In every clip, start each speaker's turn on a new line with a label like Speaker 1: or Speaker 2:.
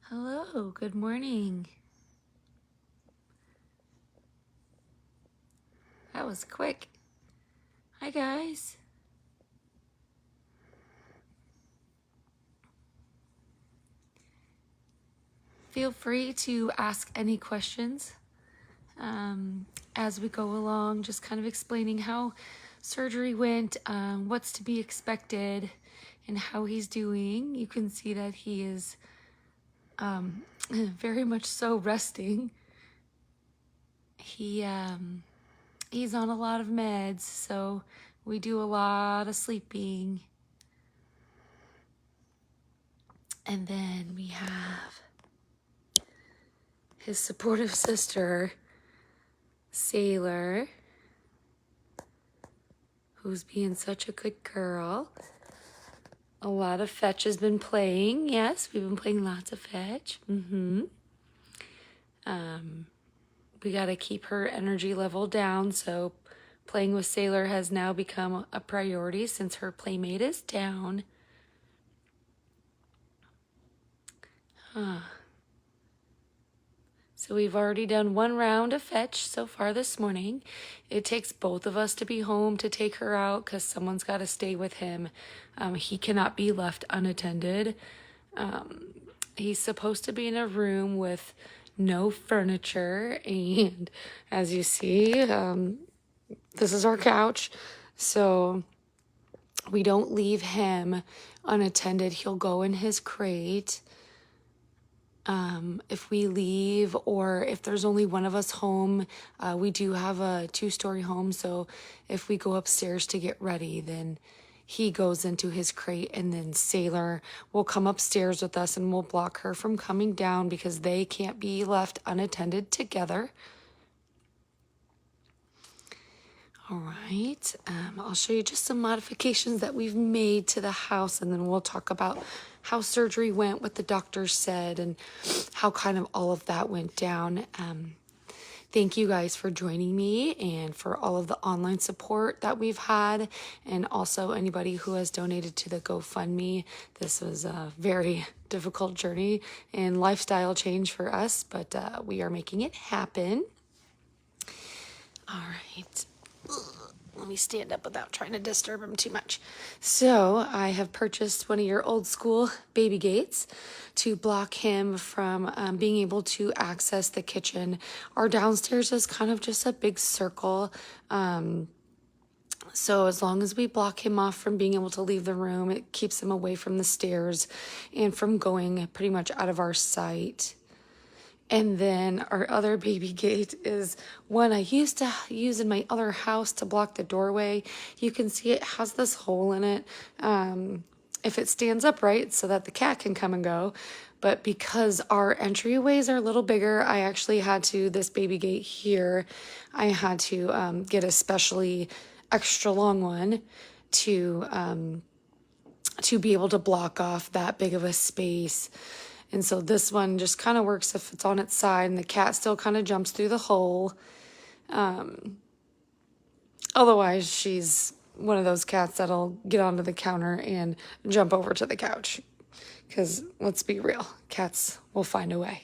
Speaker 1: Hello, good morning. That was quick. Hi, guys. Feel free to ask any questions as we go along, just kind of explaining how surgery went, what's to be expected, and how he's doing. You can see that he is very much so resting. He's on a lot of meds, so we do a lot of sleeping. And then we have his supportive sister, Sailor, who's being such a good girl. A lot of fetch has been playing. Yes, we've been playing lots of fetch. We got to keep her energy level down, so playing with Sailor has now become a priority since her playmate is down. So we've already done one round of fetch so far this morning. It takes both of us to be home to take her out because someone's got to stay with him. He cannot be left unattended. He's supposed to be in a room with no furniture. And as you see, this is our couch. So we don't leave him unattended. He'll go in his crate. If we leave or if there's only one of us home, we do have a 2-story home. So if we go upstairs to get ready, then he goes into his crate and then Sailor will come upstairs with us and we'll block her from coming down because they can't be left unattended together. All right, I'll show you just some modifications that we've made to the house, and then we'll talk about how surgery went, what the doctor said, and how kind of all of that went down. Thank you guys for joining me and for all of the online support that we've had, and also anybody who has donated to the GoFundMe. This was a very difficult journey and lifestyle change for us, but we are making it happen. All right. Let me stand up without trying to disturb him too much. So I have purchased one of your old school baby gates to block him from being able to access the kitchen. Our downstairs is kind of just a big circle. So as long as we block him off from being able to leave the room, it keeps him away from the stairs and from going pretty much out of our sight. And then our other baby gate is one I used to use in my other house to block the doorway. You can see it has this hole in it. If it stands upright so that the cat can come and go. But because our entryways are a little bigger, I actually had to, this baby gate here, I had to get a specially extra long one to be able to block off that big of a space. And so this one just kind of works if it's on its side and the cat still kind of jumps through the hole. Otherwise, she's one of those cats that'll get onto the counter and jump over to the couch. Because let's be real, cats will find a way.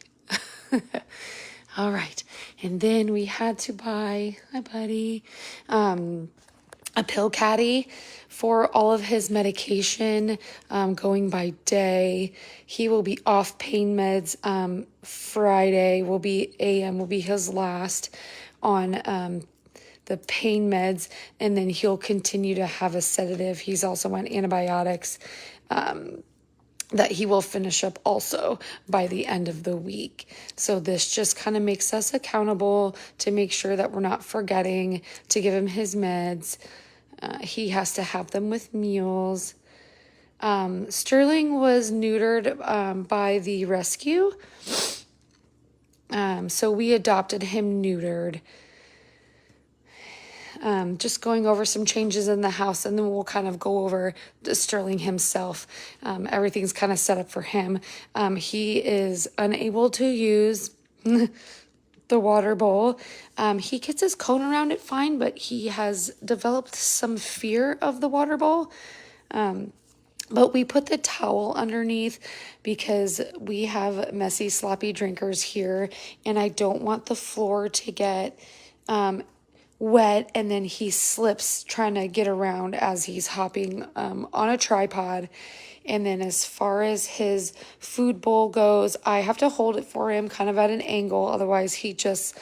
Speaker 1: All right. And then we had to buy, hi buddy, a pill caddy for all of his medication going by day. He will be off pain meds. Friday will be AM will be his last on the pain meds, and then he'll continue to have a sedative. He's also on antibiotics that he will finish up also by the end of the week. So this just kind of makes us accountable to make sure that we're not forgetting to give him his meds. He has to have them with meals. Sterling was neutered by the rescue. So we adopted him neutered. Just going over some changes in the house, and then we'll kind of go over Sterling himself. Everything's kind of set up for him. He is unable to use the water bowl. He gets his cone around it fine, but he has developed some fear of the water bowl. But we put the towel underneath because we have messy, sloppy drinkers here, and I don't want the floor to get wet, and then he slips trying to get around as he's hopping on a tripod. And then as far as his food bowl goes, I have to hold it for him kind of at an angle, otherwise he just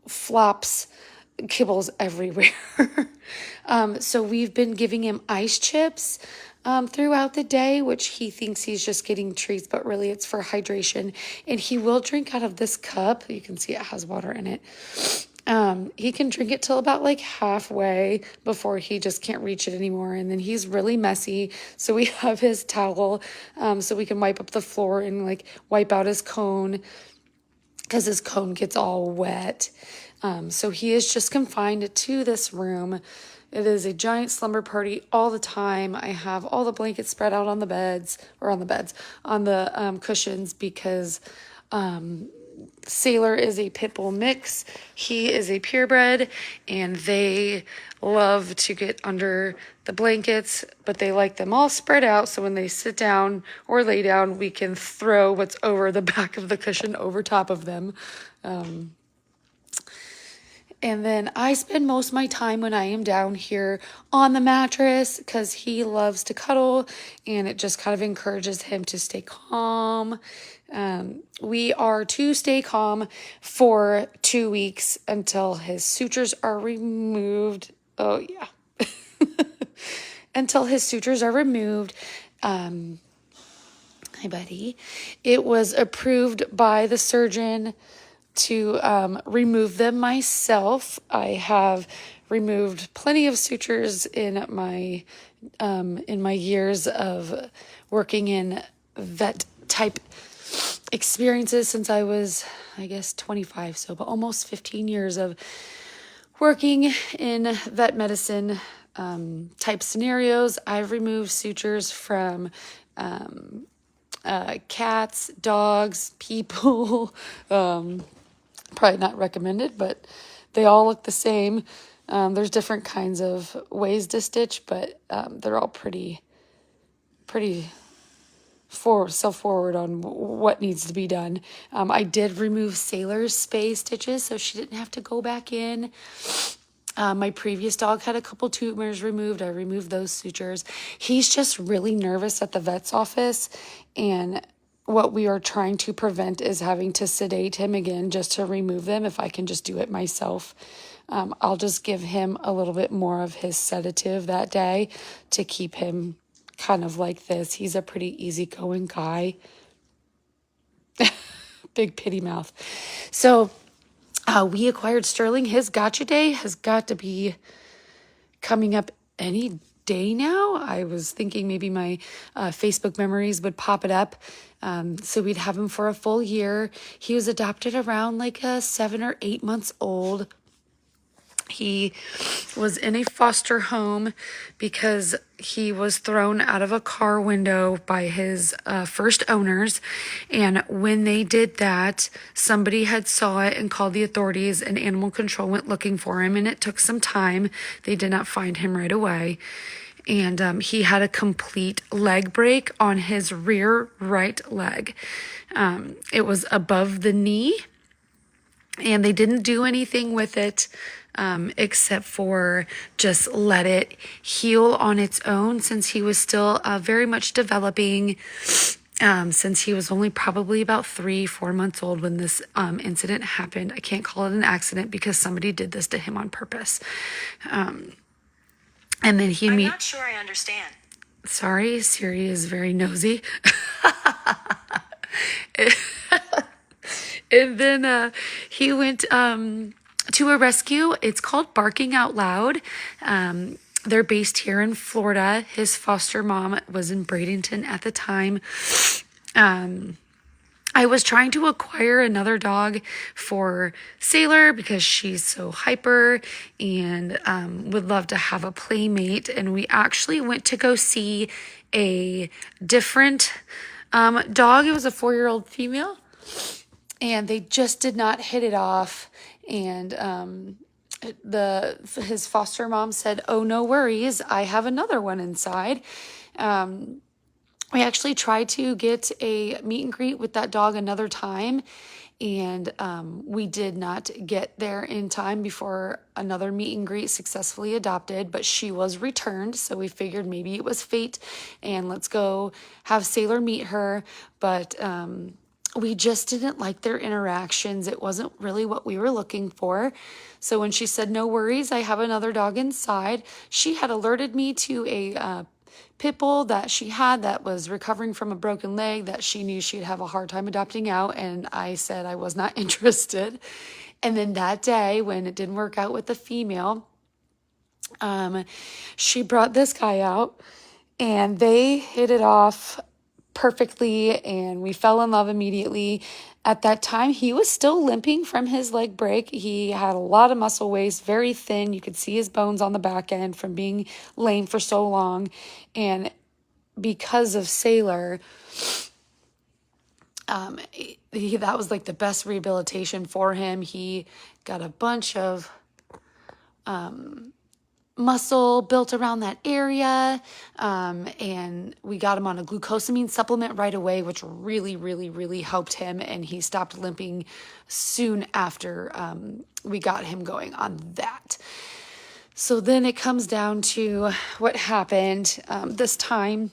Speaker 1: flops kibbles everywhere. So we've been giving him ice chips throughout the day, which he thinks he's just getting treats, but really it's for hydration. And he will drink out of this cup. You can see it has water in it. He can drink it till about like halfway before he just can't reach it anymore. And then he's really messy. So we have his towel, so we can wipe up the floor and like wipe out his cone, because his cone gets all wet. So he is just confined to this room. It is a giant slumber party all the time. I have all the blankets spread out on the beds, on the cushions, because Sailor is a pit bull mix. He is a purebred, and they love to get under the blankets, but they like them all spread out. So when they sit down or lay down, we can throw what's over the back of the cushion over top of them. And then I spend most of my time when I am down here on the mattress, because he loves to cuddle, and it just kind of encourages him to stay calm. We are to stay calm for 2 weeks until his sutures are removed. Oh, yeah. Until his sutures are removed. Hi, buddy. It was approved by the surgeon to remove them myself. I have removed plenty of sutures in my years of working in vet type experiences since I was, I guess, 25. So but almost 15 years of working in vet medicine type scenarios. I've removed sutures from cats, dogs, people. Probably not recommended, but they all look the same. There's different kinds of ways to stitch, but they're all pretty self-forward on what needs to be done. I did remove Sailor's spay stitches, so she didn't have to go back in. My previous dog had a couple tumors removed. I removed those sutures. He's just really nervous at the vet's office, and what we are trying to prevent is having to sedate him again just to remove them. If I can just do it myself, I'll just give him a little bit more of his sedative that day to keep him kind of like this. He's a pretty easygoing guy. Big pity mouth. So we acquired Sterling. His gotcha day has got to be coming up any day now. I was thinking maybe my Facebook memories would pop it up. So we'd have him for a full year. He was adopted around like 7 or 8 months old. He was in a foster home because he was thrown out of a car window by his first owners. And when they did that, somebody had saw it and called the authorities, and animal control went looking for him. And it took some time. They did not find him right away. And he had a complete leg break on his rear right leg. It was above the knee, and they didn't do anything with it. Except for just let it heal on its own, since he was still very much developing, since he was only probably about 3-4 months old when this incident happened. I can't call it an accident because somebody did this to him on purpose. And then I'm not sure I understand. Sorry, Siri is very nosy. And then he went to a rescue. It's called Barking Out Loud. They're based here in Florida. His foster mom was in Bradenton at the time. I was trying to acquire another dog for Sailor because she's so hyper and would love to have a playmate. And we actually went to go see a different dog. It was a 4-year-old female, and they just did not hit it off. And his foster mom said, "Oh, no worries, I have another one inside." We actually tried to get a meet and greet with that dog another time, and we did not get there in time before another meet and greet successfully adopted, but she was returned, so we figured maybe it was fate, and let's go have Sailor meet her. But we just didn't like their interactions. It wasn't really what we were looking for. So when she said, "No worries, I have another dog inside," she had alerted me to a pit bull that she had that was recovering from a broken leg that she knew she'd have a hard time adopting out, and I said I was not interested. And then that day, when it didn't work out with the female, she brought this guy out, and they hit it off perfectly, and we fell in love immediately. At that time, he was still limping from his leg break. He had a lot of muscle waste, very thin. You could see his bones on the back end from being lame for so long. And because of Sailor, that was like the best rehabilitation for him. He got a bunch of muscle built around that area, and we got him on a glucosamine supplement right away, which really, really, really helped him, and he stopped limping soon after we got him going on that. So then it comes down to what happened this time.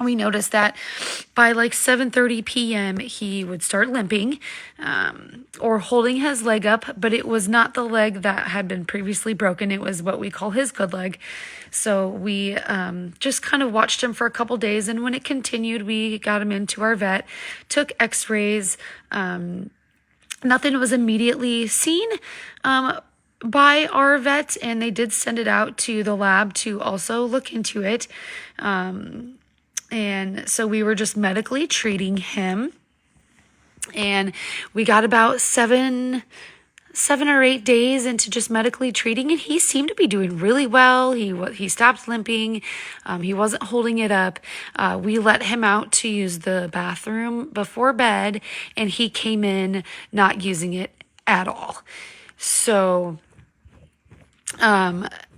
Speaker 1: We noticed that by like 7:30 p.m. he would start limping or holding his leg up, but it was not the leg that had been previously broken. It was what we call his good leg. So we just kind of watched him for a couple days, and when it continued, we got him into our vet, took x-rays. Nothing was immediately seen by our vet, and they did send it out to the lab to also look into it. And so we were just medically treating him, and we got about seven or 8 days into just medically treating, and he seemed to be doing really well. He stopped limping. He wasn't holding it up. We let him out to use the bathroom before bed, and he came in not using it at all. So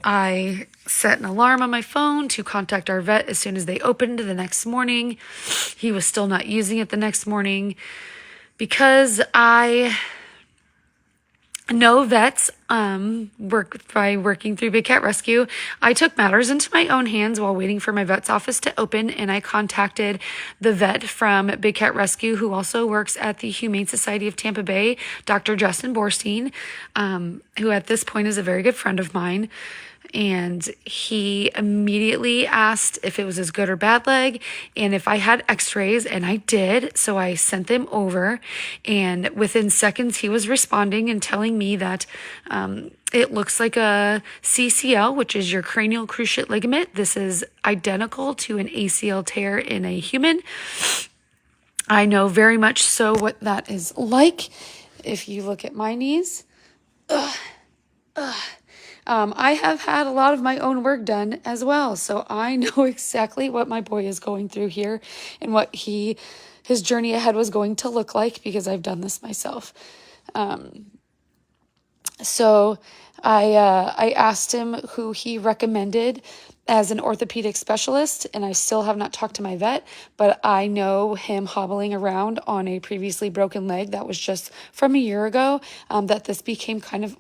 Speaker 1: I set an alarm on my phone to contact our vet as soon as they opened the next morning. He was still not using it the next morning. Because I know vets work by working through Big Cat Rescue, I took matters into my own hands while waiting for my vet's office to open, and I contacted the vet from Big Cat Rescue, who also works at the Humane Society of Tampa Bay, Dr. Justin Borstein, who at this point is a very good friend of mine. And he immediately asked if it was his good or bad leg and if I had x-rays, and I did. So I sent them over, and within seconds he was responding and telling me that it looks like a CCL, which is your cranial cruciate ligament. This is identical to an ACL tear in a human. I know very much so what that is like. If you look at my knees, I have had a lot of my own work done as well, so I know exactly what my boy is going through here and what his journey ahead was going to look like, because I've done this myself. So I asked him who he recommended as an orthopedic specialist, and I still have not talked to my vet, but I know him hobbling around on a previously broken leg that was just from a year ago, that this became kind of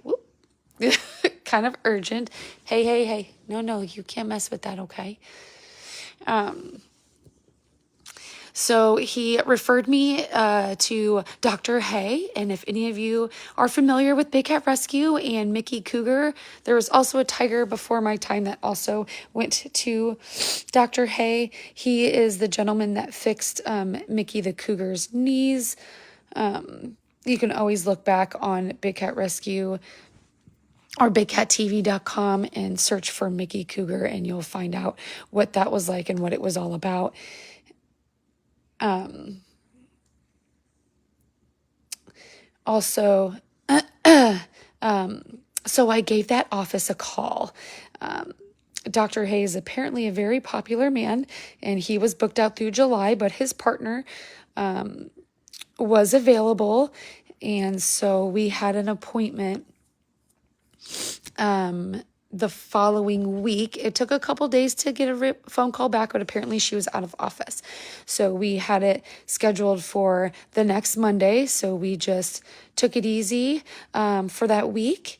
Speaker 1: kind of urgent. Hey. No, you can't mess with that, okay? So he referred me to Dr. Hay, and if any of you are familiar with Big Cat Rescue and Mickey Cougar, there was also a tiger before my time that also went to Dr. Hay. He is the gentleman that fixed Mickey the Cougar's knees. You can always look back on Big Cat Rescue or bigcattv.com and search for Mickey Cougar, and you'll find out what that was like and what it was all about. Also, so I gave that office a call. Dr. Hay is apparently a very popular man, and he was booked out through July, but his partner was available, and so we had an appointment the following week. It took a couple days to get a phone call back, but apparently she was out of office. So we had it scheduled for the next Monday. So we just took it easy for that week.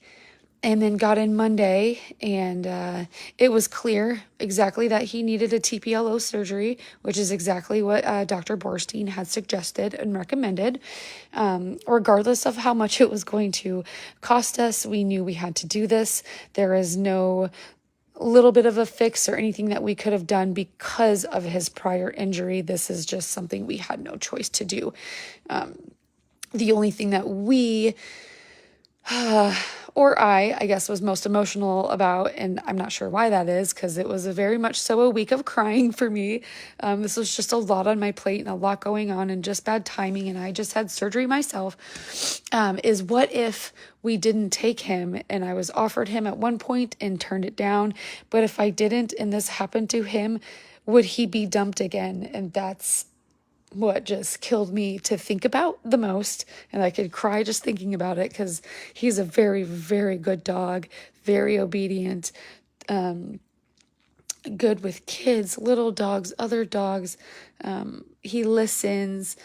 Speaker 1: And then got in Monday, and it was clear exactly that he needed a TPLO surgery, which is exactly what Dr. Borstein had suggested and recommended. Regardless of how much it was going to cost us, we knew we had to do this. There is no little bit of a fix or anything that we could have done because of his prior injury. This is just something we had no choice to do. The only thing that we or I guess, was most emotional about, and I'm not sure why that is, because it was a very much so a week of crying for me. This was just a lot on my plate and a lot going on and just bad timing, and I just had surgery myself, is what if we didn't take him, and I was offered him at one point and turned it down, but if I didn't and this happened to him, would he be dumped again? And that's what just killed me to think about the most. And I could cry just thinking about it, because he's a very, very good dog, very obedient, good with kids, little dogs, other dogs. He listens.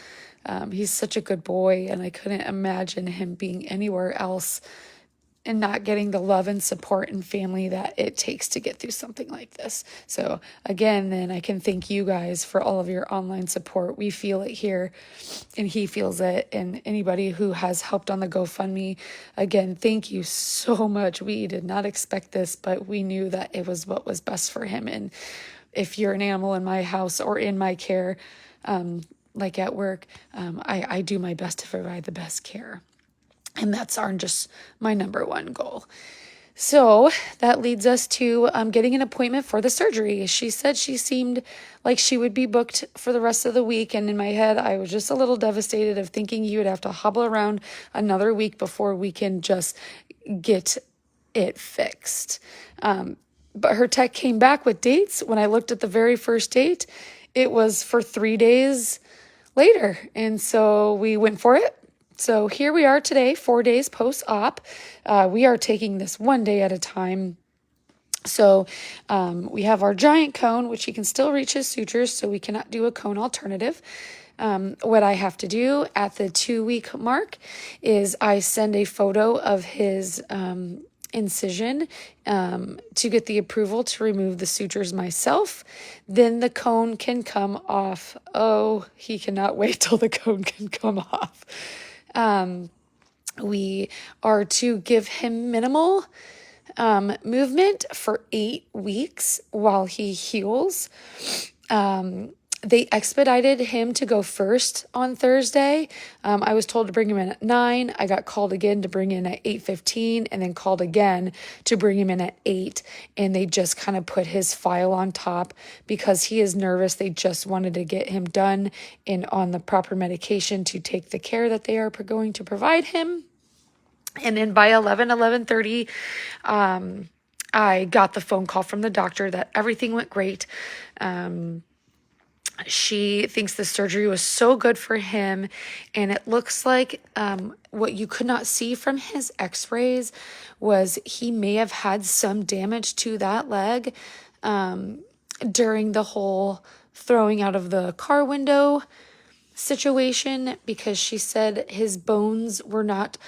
Speaker 1: He's such a good boy, and I couldn't imagine him being anywhere else and not getting the love and support and family that it takes to get through something like this. So again, then I can thank you guys for all of your online support. We feel it here, and he feels it. And anybody who has helped on the GoFundMe, again, thank you so much. We did not expect this, but we knew that it was what was best for him. And if you're an animal in my house or in my care, like at work, I do my best to provide the best care. And that's just my number one goal. So that leads us to getting an appointment for the surgery. She said she seemed like she would be booked for the rest of the week. And in my head, I was just a little devastated of thinking you would have to hobble around another week before we can just get it fixed. But her tech came back with dates. When I looked at the very first date, it was for 3 days later. And so we went for it. So here we are today, 4 days post-op. We are taking this one day at a time. So we have our giant cone, which he can still reach his sutures, so we cannot do a cone alternative. What I have to do at the 2-week mark is I send a photo of his incision to get the approval to remove the sutures myself. Then the cone can come off. Oh, he cannot wait till the cone can come off. We are to give him minimal movement for 8 weeks while he heals. They expedited him to go first on Thursday. I was told to bring him in at 9. I got called again to bring in at 8:15, and then called again to bring him in at 8. And they just kind of put his file on top because he is nervous. They just wanted to get him done and on the proper medication to take the care that they are going to provide him. And then by 11:30, I got the phone call from the doctor that everything went great. She thinks the surgery was so good for him, and it looks like what you could not see from his x-rays was he may have had some damage to that leg during the whole throwing out of the car window situation, because she said his bones were not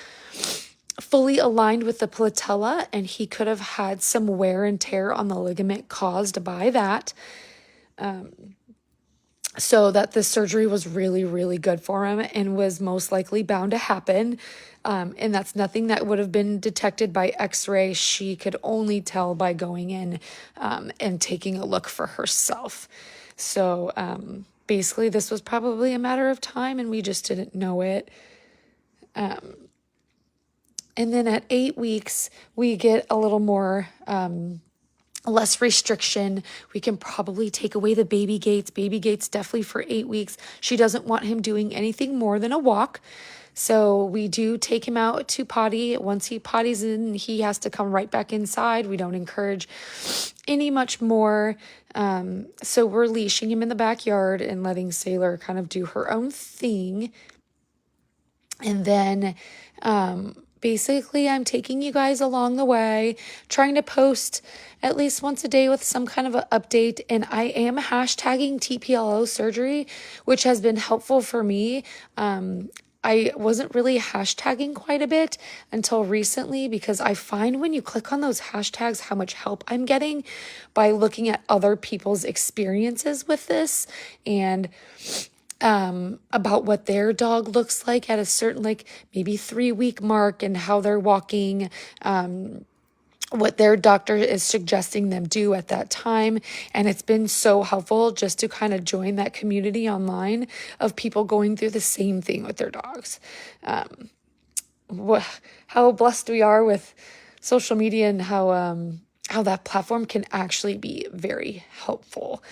Speaker 1: fully aligned with the patella, and he could have had some wear and tear on the ligament caused by that. So that the surgery was really, really good for him and was most likely bound to happen. And that's nothing that would have been detected by x-ray. She could only tell by going in and taking a look for herself. So basically this was probably a matter of time, and we just didn't know it. And then at 8 weeks, we get a little more less restriction. We can probably take away the baby gates. Baby gates definitely for 8 weeks. She doesn't want him doing anything more than a walk. So we do take him out to potty. Once he potties in, he has to come right back inside. We don't encourage any much more. So we're leashing him in the backyard and letting Sailor kind of do her own thing. And then basically, I'm taking you guys along the way, trying to post at least once a day with some kind of an update. And I am hashtagging TPLO surgery, which has been helpful for me. I wasn't really hashtagging quite a bit until recently, because I find when you click on those hashtags how much help I'm getting by looking at other people's experiences with this, and about what their dog looks like at a certain, like maybe 3-week mark, and how they're walking, what their doctor is suggesting them do at that time. And it's been so helpful just to kind of join that community online of people going through the same thing with their dogs. How blessed we are with social media, and how that platform can actually be very helpful.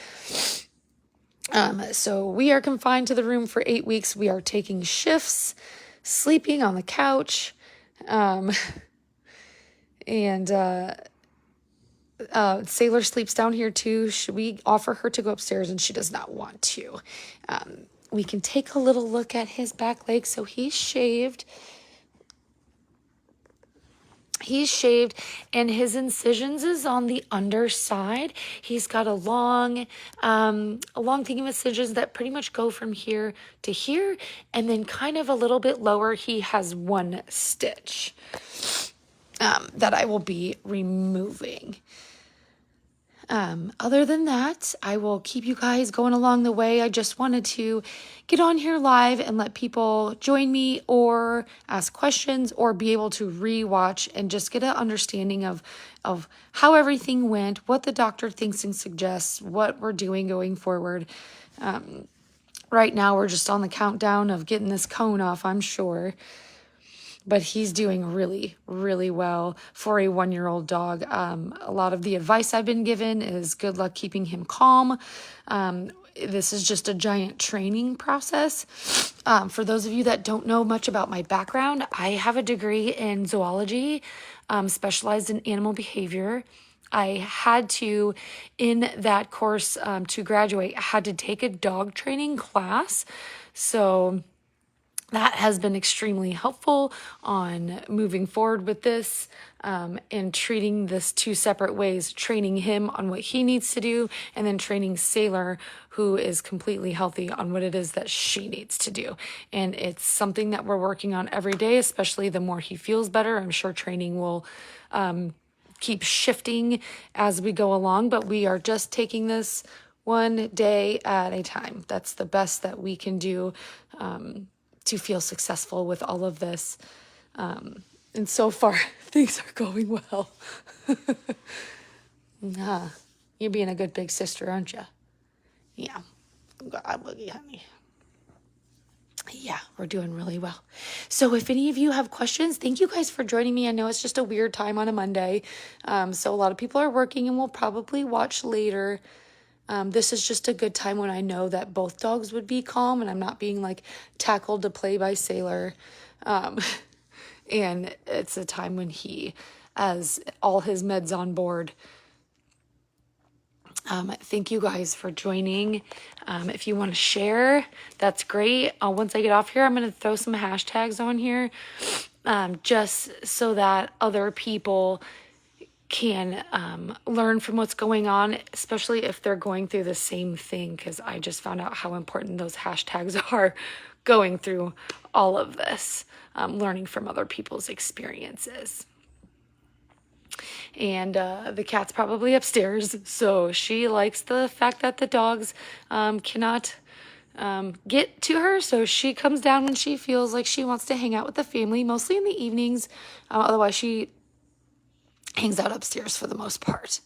Speaker 1: So we are confined to the room for 8 weeks. We are taking shifts, sleeping on the couch. And Sailor sleeps down here too. We offer her to go upstairs, and she does not want to. We can take a little look at his back leg. So he's shaved. And his incisions is on the underside. He's got a long thing of incisions that pretty much go from here to here, and then kind of a little bit lower, he has one stitch that I will be removing. Other than that, I will keep you guys going along the way. I just wanted to get on here live and let people join me, or ask questions, or be able to rewatch and just get an understanding of how everything went, what the doctor thinks and suggests, what we're doing going forward. Right now, we're just on the countdown of getting this cone off, I'm sure. But he's doing really, really well for a 1-year-old dog. A lot of the advice I've been given is good luck keeping him calm. This is just a giant training process. For those of you that don't know much about my background, I have a degree in zoology, specialized in animal behavior. I had to, in that course, to graduate, I had to take a dog training class. So that has been extremely helpful on moving forward with this, and treating this 2 separate ways, training him on what he needs to do, and then training Sailor, who is completely healthy, on what it is that she needs to do. And it's something that we're working on every day, especially the more he feels better. I'm sure training will keep shifting as we go along, but we are just taking this one day at a time. That's the best that we can do to feel successful with all of this. And so far, things are going well. You're being a good big sister, aren't you? Yeah. God, boogie, honey. Yeah, we're doing really well. So if any of you have questions, thank you guys for joining me. I know it's just a weird time on a Monday. So a lot of people are working and will probably watch later. This is just a good time when I know that both dogs would be calm and I'm not being like tackled to play by Sailor. And it's a time when he has all his meds on board. Thank you guys for joining. If you want to share, that's great. Once I get off here, I'm going to throw some hashtags on here, just so that other people can learn from what's going on, especially if they're going through the same thing, because I just found out how important those hashtags are going through all of this, learning from other people's experiences. And the cat's probably upstairs, so she likes the fact that the dogs cannot get to her, so she comes down when she feels like she wants to hang out with the family, mostly in the evenings. Otherwise, she hangs out upstairs for the most part.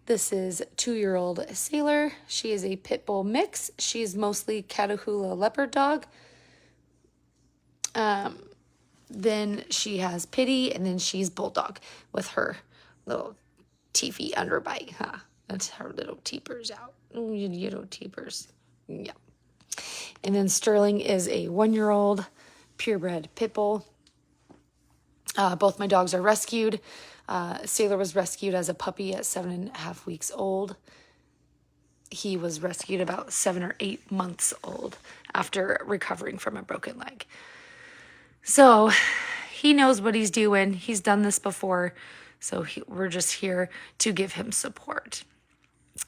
Speaker 1: This is 2-year-old Sailor. She is a pit bull mix. She's mostly Catahoula leopard dog. Then she has Pitty, and then she's bulldog with her little teefy underbite. Huh? That's her little teepers out. Oh, you little teepers. Yeah. And then Sterling is a 1-year-old purebred pit bull. Both my dogs are rescued. Sailor was rescued as a puppy at 7.5 weeks old. he was rescued about 7 or 8 months old after recovering from a broken leg. So he knows what he's doing. He's done this before. So we're just here to give him support.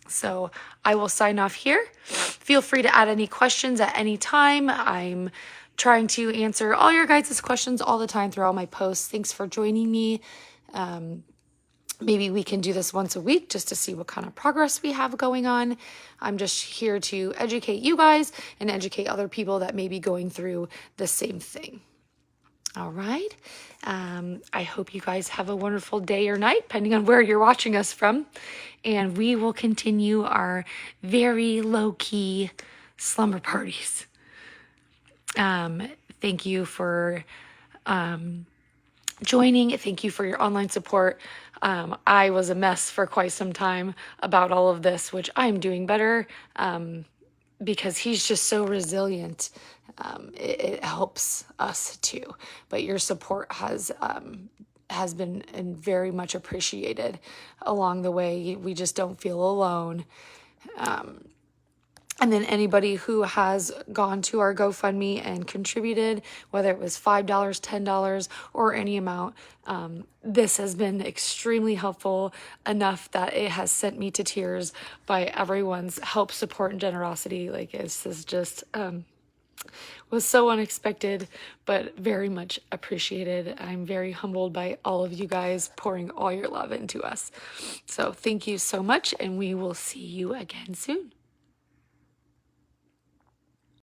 Speaker 1: So I will sign off here. Feel free to add any questions at any time. I'm trying to answer all your guys' questions all the time through all my posts. Thanks for joining me. Maybe we can do this once a week just to see what kind of progress we have going on. I'm just here to educate you guys and educate other people that may be going through the same thing. All right. I hope you guys have a wonderful day or night, depending on where you're watching us from. And we will continue our very low-key slumber parties. Thank you for joining. Thank you for your online support. I was a mess for quite some time about all of this, which I'm doing better because he's just so resilient. It helps us too. But your support has been and very much appreciated along the way. We just don't feel alone. And then anybody who has gone to our GoFundMe and contributed, whether it was $5, $10, or any amount, this has been extremely helpful enough that it has sent me to tears by everyone's help, support, and generosity. Like, this is just was so unexpected, but very much appreciated. I'm very humbled by all of you guys pouring all your love into us. So thank you so much, and we will see you again soon.